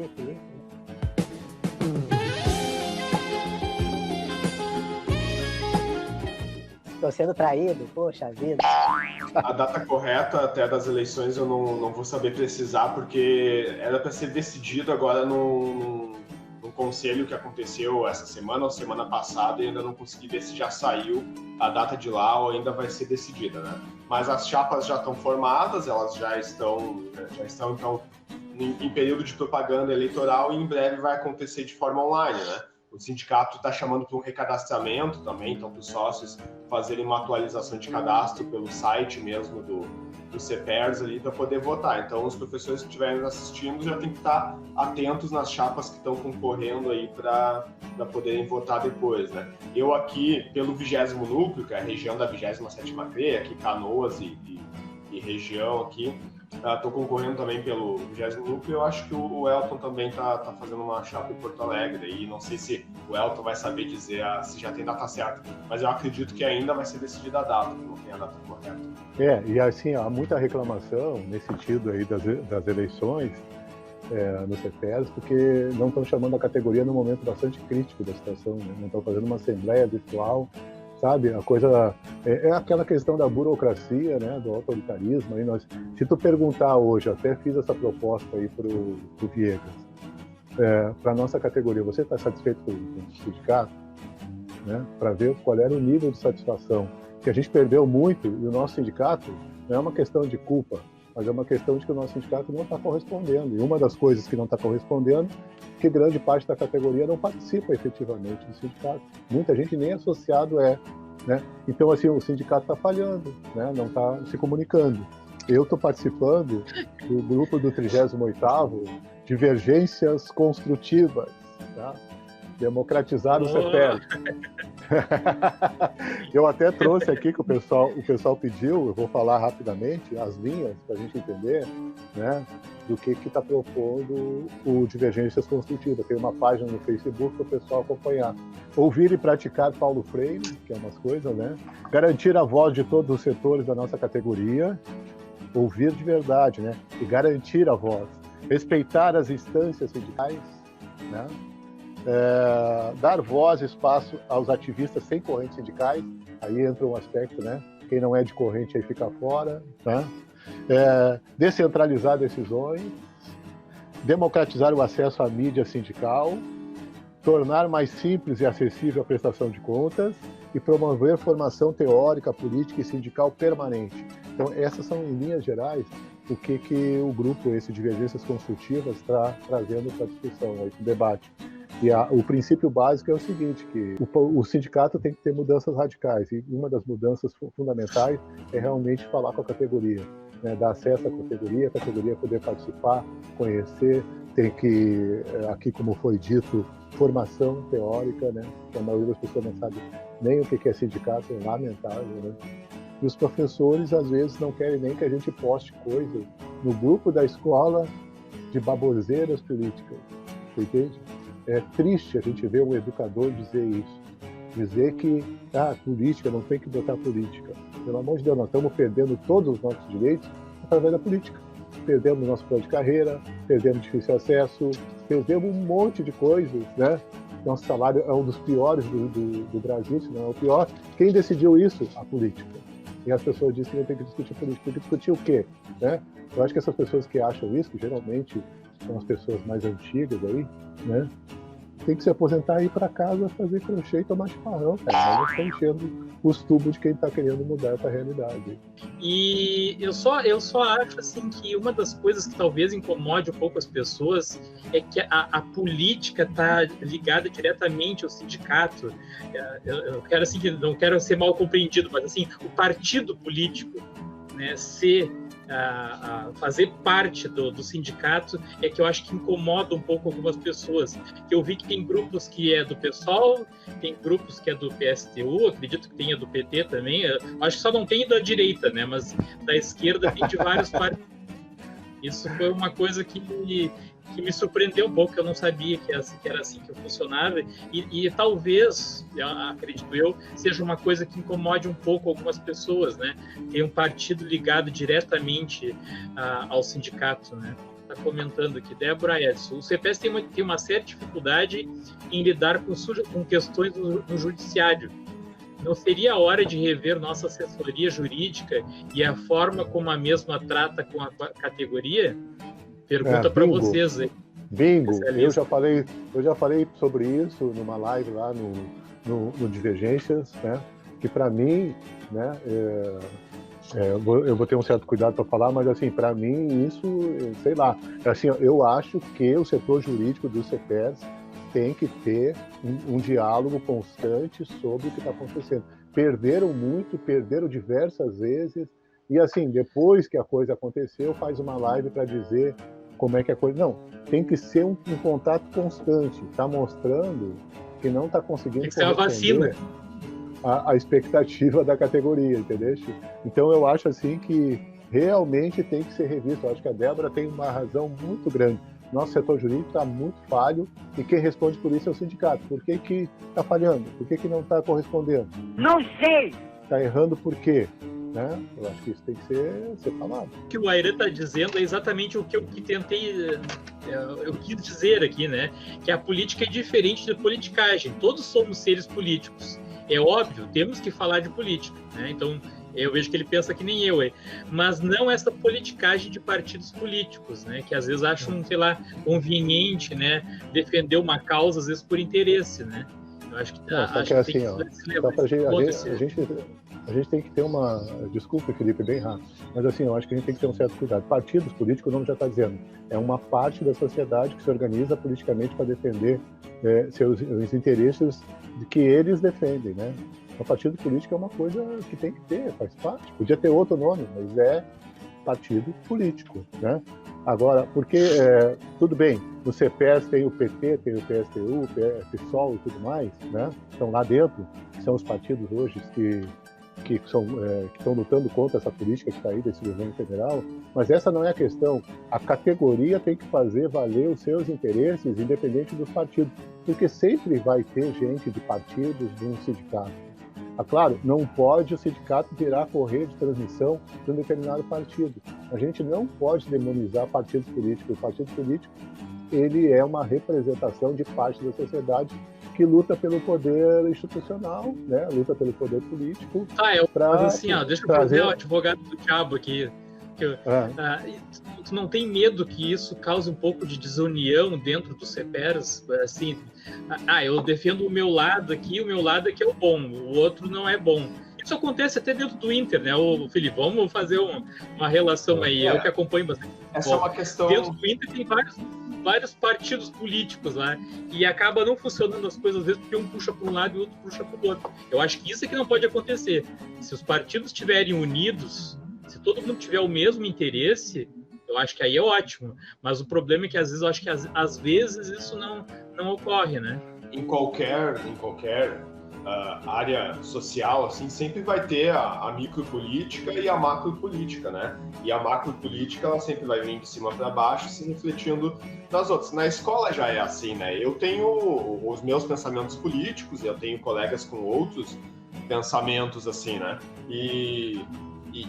Tô sendo traído, poxa vida. A data correta até das eleições eu não vou saber precisar, porque era para ser decidido agora num conselho que aconteceu essa semana ou semana passada e ainda não consegui ver se já saiu a data de lá ou ainda vai ser decidida, né? Mas as chapas já estão formadas, elas já estão então em período de propaganda eleitoral e em breve vai acontecer de forma online, né? O sindicato está chamando para um recadastramento também, então para os sócios fazerem uma atualização de cadastro pelo site mesmo do CEPERS ali para poder votar. Então os professores que estiverem assistindo já tem que estar atentos nas chapas que estão concorrendo aí para poderem votar depois, né? Eu aqui, pelo 20º núcleo, que é a região da 27ª CRE, aqui Canoas e região aqui, estou concorrendo também pelo 20º núcleo. Eu acho que o Elton também está fazendo uma chapa em Porto Alegre e não sei se o Elton vai saber dizer se já tem data certa, mas eu acredito que ainda vai ser decidida a data, que não tem a data correta. E assim, há muita reclamação nesse sentido aí das eleições no CEPERS, porque não estão chamando a categoria num momento bastante crítico da situação, né? Não estão fazendo uma assembleia virtual, sabe? A coisa é aquela questão da burocracia, né? Do autoritarismo. Aí se tu perguntar hoje, até fiz essa proposta aí pro Viegas, para nossa categoria, você está satisfeito com o sindicato, né? Para ver qual era o nível de satisfação, que a gente perdeu muito, e o nosso sindicato não é uma questão de culpa, mas é uma questão de que o nosso sindicato não está correspondendo. E uma das coisas que não está correspondendo é que grande parte da categoria não participa efetivamente do sindicato. Muita gente nem associado né? Então, assim, o sindicato está falhando, né? Não está se comunicando. Eu estou participando do grupo do 38º Divergências Construtivas, tá? Democratizar o CEPERS. Eu até trouxe aqui que o pessoal pediu, eu vou falar rapidamente as linhas para a gente entender, né, do que está propondo o Divergências Construtivas. Tem uma página no Facebook para o pessoal acompanhar. Ouvir e praticar Paulo Freire, que é umas coisas, né? Garantir a voz de todos os setores da nossa categoria, ouvir de verdade, né? E garantir a voz. Respeitar as instâncias sindicais, né? Dar voz e espaço aos ativistas sem correntes sindicais, aí entra um aspecto, né? Quem não é de corrente aí fica fora, tá? Descentralizar decisões, democratizar o acesso à mídia sindical, tornar mais simples e acessível a prestação de contas e promover formação teórica, política e sindical permanente. Então, essas são, em linhas gerais, o que o grupo, esse Divergências Construtivas, está trazendo para a discussão, para o debate. E o princípio básico é o seguinte, que o sindicato tem que ter mudanças radicais, e uma das mudanças fundamentais é realmente falar com a categoria, né? Dar acesso à categoria, a categoria poder participar, conhecer, tem que, aqui como foi dito, formação teórica, né? Que a maioria das pessoas não sabe nem o que é sindicato, é lamentável, né? E os professores, às vezes, não querem nem que a gente poste coisas no grupo da escola de baboseiras políticas, você entende? É triste a gente ver um educador dizer isso, Dizer que política, não tem que botar política. Pelo amor de Deus, nós estamos perdendo todos os nossos direitos através da política. Perdemos nosso plano de carreira, perdemos difícil acesso, perdemos um monte de coisas, né? Nosso salário é um dos piores do Brasil, se não é o pior. Quem decidiu isso? A política. E as pessoas dizem que não tem que discutir política. Tem que discutir o quê? Né? Eu acho que essas pessoas que acham isso, que geralmente são as pessoas mais antigas aí, né? Tem que se aposentar e ir para casa fazer crochê e tomar chimarrão, cara. Não está enchendo os tubos de quem está querendo mudar essa realidade. E eu só acho assim que uma das coisas que talvez incomode um pouco as pessoas é que a política está ligada diretamente ao sindicato. Eu quero assim, que não quero ser mal compreendido, mas assim, o partido político, né, fazer parte do sindicato é que eu acho que incomoda um pouco algumas pessoas. Eu vi que tem grupos que é do PSOL, tem grupos que é do PSTU, acredito que tenha do PT também. Eu acho que só não tem da direita, né? Mas da esquerda tem de vários partidos. Isso foi uma coisa que me surpreendeu um pouco, que eu não sabia que era assim que funcionava, e talvez, acredito eu, seja uma coisa que incomode um pouco algumas pessoas, né? Tem um partido ligado diretamente ao sindicato, né? Está comentando aqui, Débora Edson, o CPS tem uma certa dificuldade em lidar com questões no judiciário. Não seria a hora de rever nossa assessoria jurídica e a forma como a mesma trata com a categoria? Pergunta para vocês aí. Bingo, eu já falei sobre isso numa live lá no Divergências, né? Que para mim, né, eu vou ter um certo cuidado para falar, mas assim, para mim isso, sei lá, assim, eu acho que o setor jurídico do CPERS tem que ter um diálogo constante sobre o que está acontecendo. Perderam diversas vezes, e assim, depois que a coisa aconteceu, faz uma live para dizer como é que a coisa... Não, tem que ser um contato constante. Está mostrando que não está conseguindo tem que ser uma vacina. A expectativa da categoria, entendeu? Então eu acho assim que realmente tem que ser revisto. Eu acho que a Débora tem uma razão muito grande. Nosso setor jurídico está muito falho e quem responde por isso é o sindicato. Por que está falhando? Por que não está correspondendo? Não sei! Está errando por quê? Né? Eu acho que isso tem que ser falado. O que o Airan está dizendo é exatamente o que eu quis dizer aqui, né? Que a política é diferente da politicagem. Todos somos seres políticos. É óbvio, temos que falar de política, né? Então, eu vejo que ele pensa que nem eu, mas não essa politicagem de partidos políticos, né? Que às vezes acham, sei lá, conveniente, né? Defender uma causa, às vezes por interesse, né? Eu acho que a gente tem que ter uma... Desculpa, Felipe, bem rápido. Mas assim, eu acho que a gente tem que ter um certo cuidado. Partidos políticos, o nome já está dizendo, é uma parte da sociedade que se organiza politicamente para defender seus interesses que eles defendem, né? O partido político é uma coisa que tem que ter, faz parte. Podia ter outro nome, mas é partido político, né? Agora, porque, tudo bem, no CPS tem o PT, tem o PSTU, o PSOL e tudo mais, né? Estão lá dentro, que são os partidos hoje que estão lutando contra essa política que está aí desse governo federal, mas essa não é a questão. A categoria tem que fazer valer os seus interesses, independente dos partidos, porque sempre vai ter gente de partidos, de um sindicato. Claro, não pode o sindicato virar correia de transmissão de um determinado partido. A gente não pode demonizar partidos políticos. O partido político, ele é uma representação de parte da sociedade que luta pelo poder institucional, né? Luta pelo poder político. Deixa eu fazer o advogado do diabo aqui. Tu não tem medo que isso cause um pouco de desunião dentro do CPERS? Assim, eu defendo o meu lado aqui é o bom, o outro não é bom. Isso acontece até dentro do Inter, né, Felipe? Vamos fazer uma relação aí, eu que acompanho bastante. Essa é uma questão... Dentro do Inter tem vários partidos políticos lá, e acaba não funcionando as coisas, às vezes, porque um puxa para um lado e o outro puxa para o outro. Eu acho que isso é que não pode acontecer. Se os partidos estiverem unidos, se todo mundo tiver o mesmo interesse, eu acho que aí é ótimo. Mas o problema é que, às vezes, eu acho que às vezes isso não ocorre, né? Em qualquer área social, assim, sempre vai ter a micropolítica e a macropolítica, né? E a macropolítica, ela sempre vai vir de cima para baixo, se refletindo nas outras. Na escola já é assim, né? Eu tenho os meus pensamentos políticos, eu tenho colegas com outros pensamentos, assim, né? E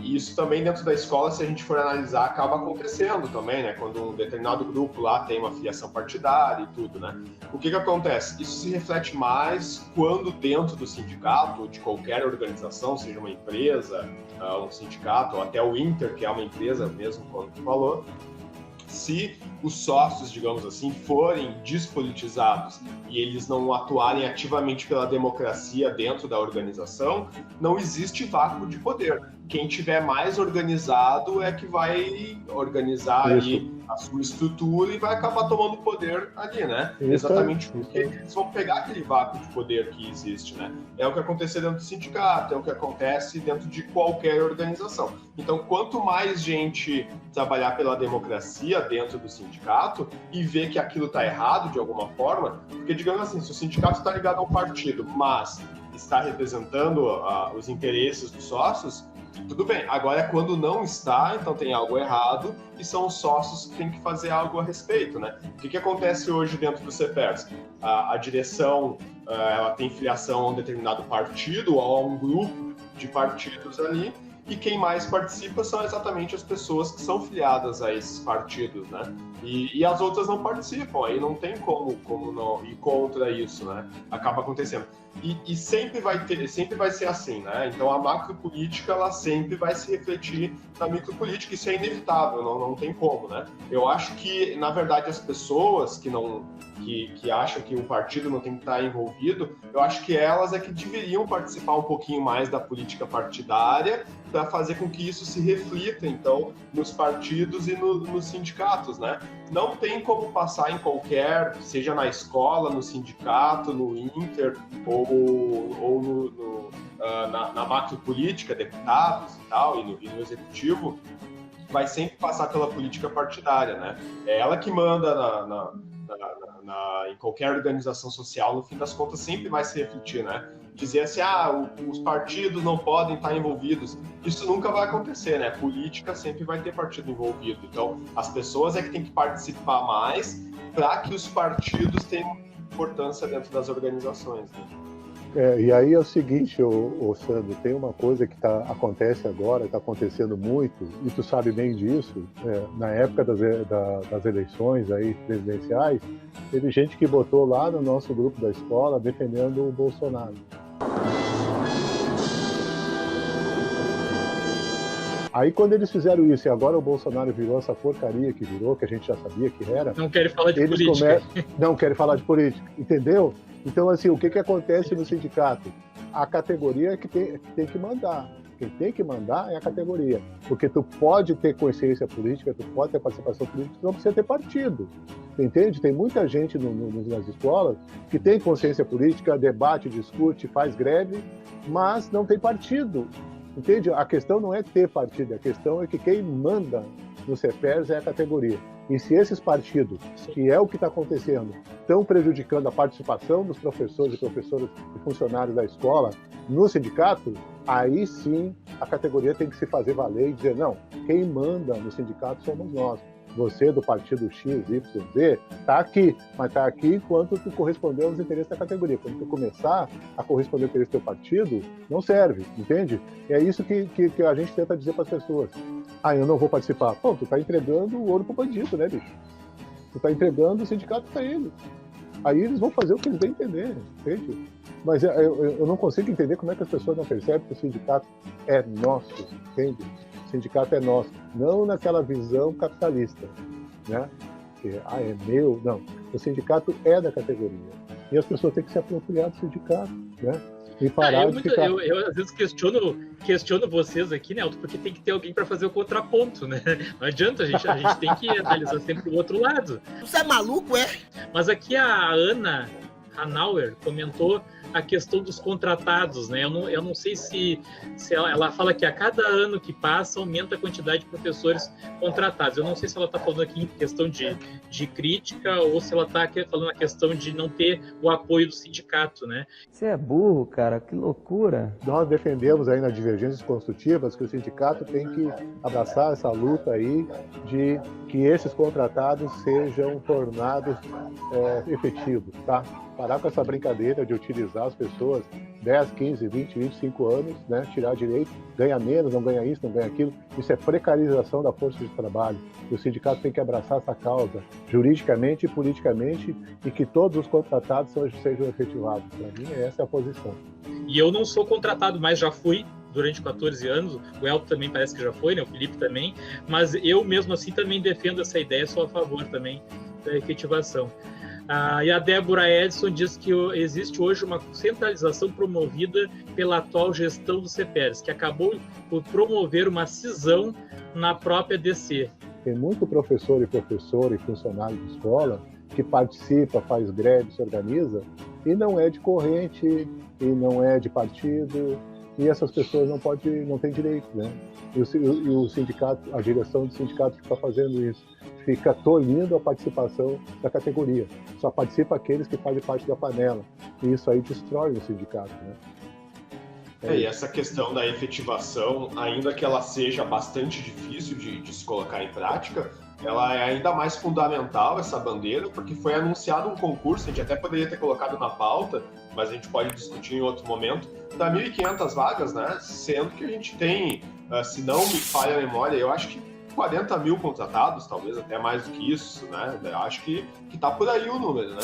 isso também dentro da escola, se a gente for analisar, acaba acontecendo também, né? Quando um determinado grupo lá tem uma filiação partidária e tudo, né? O que acontece? Isso se reflete mais quando dentro do sindicato, ou de qualquer organização, seja uma empresa, um sindicato, ou até o Inter, que é uma empresa mesmo, como tu falou, se os sócios, digamos assim, forem despolitizados e eles não atuarem ativamente pela democracia dentro da organização, não existe vácuo de poder. Quem tiver mais organizado é que vai organizar ali a sua estrutura e vai acabar tomando poder ali, né? Exatamente porque eles vão pegar aquele vácuo de poder que existe, né? É o que acontece dentro do sindicato, é o que acontece dentro de qualquer organização. Então, quanto mais gente trabalhar pela democracia dentro do sindicato e ver que aquilo está errado de alguma forma, porque, digamos assim, se o sindicato está ligado a um partido, mas está representando os interesses dos sócios, tudo bem. Agora, quando não está, então tem algo errado e são os sócios que têm que fazer algo a respeito, né? O que acontece hoje dentro do CEPERS? A direção, ela tem filiação a um determinado partido ou a um grupo de partidos ali, e quem mais participa são exatamente as pessoas que são filiadas a esses partidos, né? E as outras não participam, aí não tem como não ir contra isso, né? Acaba acontecendo. E sempre vai ser assim, né? Então a macropolítica, ela sempre vai se refletir na micropolítica, isso é inevitável, não tem como, né? Eu acho que, na verdade, as pessoas que acham que o partido não tem que estar envolvido, eu acho que elas é que deveriam participar um pouquinho mais da política partidária para fazer com que isso se reflita, então, nos partidos e nos sindicatos, né? Não tem como passar em qualquer, seja na escola, no sindicato, no Inter ou na macropolítica, deputados e tal, e no executivo, vai sempre passar pela política partidária, né? É ela que manda em qualquer organização social, no fim das contas, sempre vai se refletir, né? Dizer assim, os partidos não podem estar envolvidos. Isso nunca vai acontecer, né? Política sempre vai ter partido envolvido. Então, as pessoas é que têm que participar mais para que os partidos tenham importância dentro das organizações, né? E aí é o seguinte, Sandro, tem uma coisa que acontece agora, está acontecendo muito, e tu sabe bem disso, na época das eleições aí presidenciais, teve gente que botou lá no nosso grupo da escola defendendo o Bolsonaro. Aí quando eles fizeram isso e agora o Bolsonaro virou essa porcaria que virou, que a gente já sabia que era... Não querem falar de política. Não querem falar de política, entendeu? Então, assim, o que acontece no sindicato? A categoria é que tem que mandar. Quem tem que mandar é a categoria. Porque tu pode ter consciência política, tu pode ter participação política, tu não precisa ter partido. Entende? Tem muita gente nas escolas que tem consciência política, debate, discute, faz greve, mas não tem partido. Entende? A questão não é ter partido, a questão é que quem manda no CEPERS é a categoria. E se esses partidos, que é o que está acontecendo, estão prejudicando a participação dos professores e professoras e funcionários da escola no sindicato, aí sim a categoria tem que se fazer valer e dizer, não, quem manda no sindicato somos nós. Você do partido X, Y, Z, está aqui, mas está aqui enquanto tu corresponder aos interesses da categoria. Quando tu começar a corresponder ao interesse do teu partido, não serve, entende? E é isso que a gente tenta dizer para as pessoas. Eu não vou participar. Pô, tu está entregando o ouro pro bandido, né, bicho? Tu está entregando o sindicato para eles. Aí eles vão fazer o que eles bem entender, entende? Mas eu não consigo entender como é que as pessoas não percebem que o sindicato é nosso, entende? O sindicato é nosso, não naquela visão capitalista, né? Que é meu, não. O sindicato é da categoria. E as pessoas têm que se apropriar do sindicato, né? E parar de ficar... eu às vezes questiono vocês aqui, né, Elton, porque tem que ter alguém para fazer o contraponto, né? Não adianta, a gente tem que analisar sempre o outro lado. Você é maluco, é? Mas aqui a Ana Hanauer comentou a questão dos contratados, né? Eu não sei se ela fala que a cada ano que passa aumenta a quantidade de professores contratados. Eu não sei se ela está falando aqui em questão de crítica ou se ela está falando a questão de não ter o apoio do sindicato, né? Você é burro, cara, que loucura. Nós defendemos aí nas divergências construtivas que o sindicato tem que abraçar essa luta aí de que esses contratados sejam tornados efetivos, tá? Parar com essa brincadeira de utilizar as pessoas 10, 15, 20, 25 anos, né? Tirar direito, ganha menos, não ganha isso, não ganha aquilo. Isso é precarização da força de trabalho. E o sindicato tem que abraçar essa causa juridicamente e politicamente e que todos os contratados sejam efetivados. Para mim, essa é a posição. E eu não sou contratado, mas já fui durante 14 anos, o Elton também parece que já foi, né? O Felipe também, mas eu mesmo assim também defendo essa ideia, sou a favor também da efetivação. E a Débora Edson diz que existe hoje uma centralização promovida pela atual gestão do CEPERS, que acabou por promover uma cisão na própria DC. Tem muito professor e funcionário de escola que participa, faz greve, se organiza, e não é de corrente, e não é de partido, e essas pessoas não têm direito, né? E o sindicato, a direção do sindicato que está fazendo isso, fica tolhindo a participação da categoria. Só participa aqueles que fazem parte da panela. E isso aí destrói o sindicato, né? E essa questão da efetivação, ainda que ela seja bastante difícil de se colocar em prática, ela é ainda mais fundamental, essa bandeira, porque foi anunciado um concurso, a gente até poderia ter colocado na pauta, mas a gente pode discutir em outro momento, da 1.500 vagas, né? Sendo que a gente tem, se não me falha a memória, eu acho que 40 mil contratados, talvez até mais do que isso, né? Eu acho que tá por aí o número, né?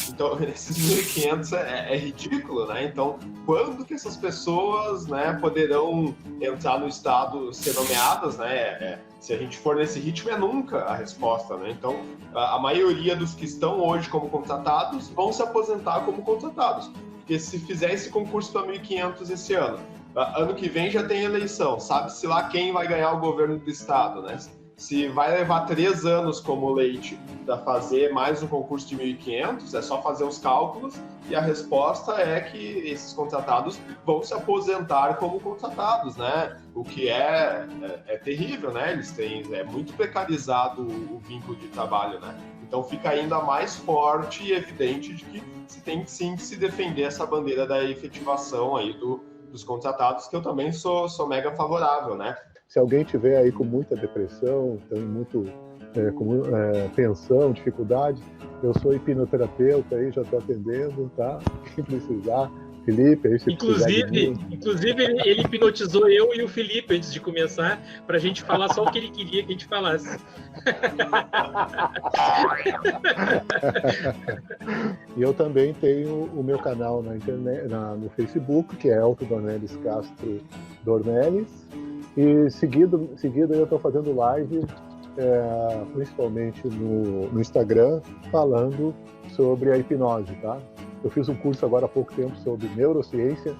Então, esses 1.500 é ridículo, né? Então, quando que essas pessoas, né, poderão entrar no estado, ser nomeadas, né? Se a gente for nesse ritmo, é nunca a resposta, né? Então, a maioria dos que estão hoje como contratados vão se aposentar como contratados. Porque se fizer esse concurso para 1.500 esse ano, ano que vem já tem eleição, sabe-se lá quem vai ganhar o governo do estado, né? Se vai levar 3 anos como Leite para fazer mais um concurso de 1.500, é só fazer os cálculos e a resposta é que esses contratados vão se aposentar como contratados, né? O que é terrível, né? É muito precarizado o vínculo de trabalho, né? Então fica ainda mais forte e evidente de que se tem sim que se defender essa bandeira da efetivação aí dos contratados, que eu também sou mega favorável, né? Se alguém tiver aí com muita depressão, com tensão, dificuldade, eu sou hipnoterapeuta aí, já estou atendendo, tá? Quem precisar, Felipe, aí se Inclusive ele hipnotizou eu e o Felipe antes de começar, para a gente falar só o que ele queria que a gente falasse. E eu também tenho o meu canal na internet, no Facebook, que é Elton Dornelles Castro Dornelles. E seguido eu estou fazendo live, principalmente no Instagram, falando sobre a hipnose, tá? Eu fiz um curso agora há pouco tempo sobre neurociência,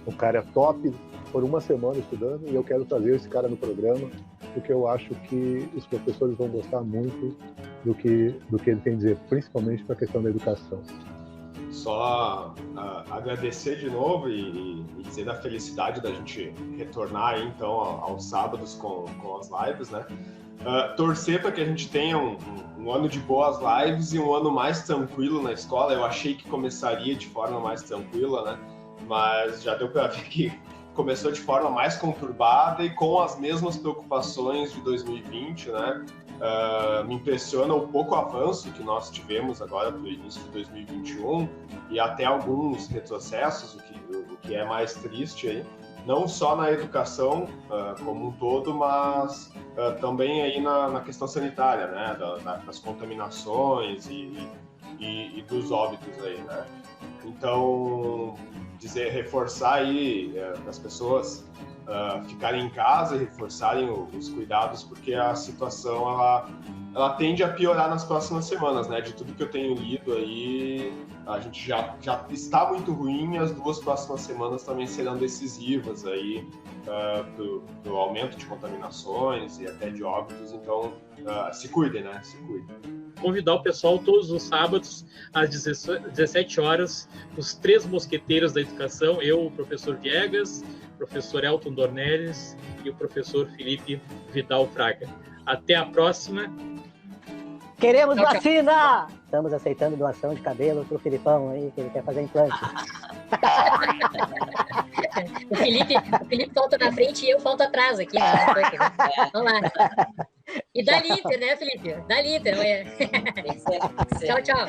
o cara é top, por uma semana estudando, e eu quero trazer esse cara no programa, porque eu acho que os professores vão gostar muito do que ele tem a dizer, principalmente para a questão da educação. Só agradecer de novo e dizer da felicidade da gente retornar aí, então aos sábados com as lives, né? Torcer para que a gente tenha um ano de boas lives e um ano mais tranquilo na escola. Eu achei que começaria de forma mais tranquila, né? Mas já deu para ver que começou de forma mais conturbada e com as mesmas preocupações de 2020, né? Me impressiona o pouco avanço que nós tivemos agora para o início de 2021 e até alguns retrocessos, o que é mais triste aí, não só na educação como um todo, mas também aí na questão sanitária, né, das contaminações e dos óbitos aí, né. Então, reforçar aí as pessoas ficarem em casa e reforçarem os cuidados, porque a situação ela tende a piorar nas próximas semanas, né? De tudo que eu tenho lido aí, A gente já está muito ruim e as 2 próximas semanas também serão decisivas aí do aumento de contaminações e até de óbitos. Então, se cuidem, né? Se cuidem. Convidar o pessoal todos os sábados às 17 horas, os 3 mosqueteiros da educação, eu, o professor Viegas, o professor Elton Dornelles e o professor Felipe Vidal Fraga. Até a próxima. Queremos vacina! Estamos aceitando doação de cabelo pro Filipão aí, que ele quer fazer implante. O Felipe falta na frente e eu falto atrás aqui. Né? Vamos lá. E dá liter, né, Felipe? Dá liter. Tchau, tchau.